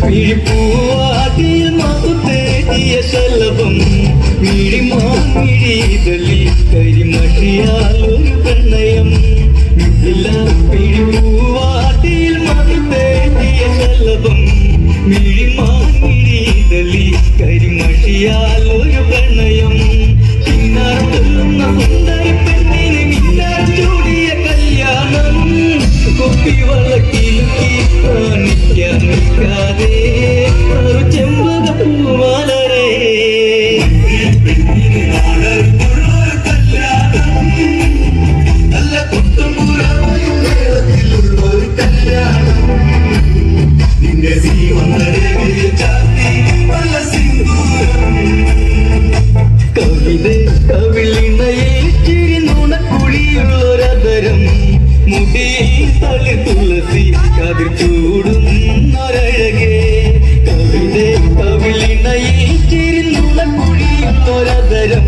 പിഴിപ്പൂവാതിൽ മകുത്തേറ്റിയ ശലഭം മിഴിമാമിഴിതലി കരിമഷിയാൽ ഒരു പ്രണയം പിഴിപ്പൂവാതിൽ മകുത്തേറ്റിയ ശലഭം മിഴിമാമിഴിതലി കരിമഷിയാൽ ഒരു പ്രണയം പിന്നാർത്തുന്ന സുന്ദരി പെണ്ണിന് മിന്നാർ ചൂടിയ കല്യാണം കൊപ്പി വളക്കിലുക്കി കാണിക്കാൻ നിൽക്കാതെ ഒരു ചെമ്പകപ്പൂമാലരേ പെണ്ണിന് നാടൊരു കല്യാണം നല്ല കുത്തുമ്പുറത്തിലുള്ളൊരു കല്യാണം നിന്റെ ജീവനരേഖയിൽ ചാത്തി നല്ല സിന്ദൂരം കവിത കവിളിണയിൽ ചിരിനുണക്കുഴിയുള്ളൊരതരം മുടിയിൽ തളി തുളസി കതിർ ചൂടുന്നൊരഴകേ കവിത കവിളിണയിൽ ചിരിനുണക്കുഴിയുള്ളൊരതരം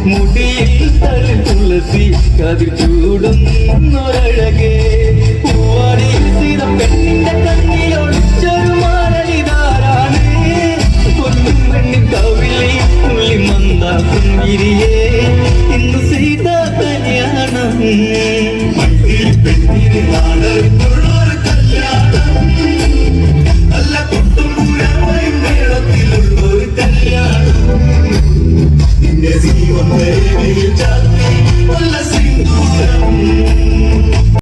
മുടിയിൽ തളി തുളസി കതിർ ചൂടുന്നൊരഴകേ പൂവാടിയിൽ സീത പെണ്ണിന്റെ കണ്ണിലൊളിച്ചൊരു മാരണിതാരാണ് പൊന്നും പെണ്ണിൻ കവിളി തുള്ളി മന്ദാസും ഗിരിയേ ഇന്ന് സീത കല്യാണം പെണ്ണിന് നാടൊരു കല്യാണം നല്ല കൊട്ടുമ്പുഴയും മേളത്തിലുള്ളൊരു കല്യാണം നിന്റെ ജീവൻ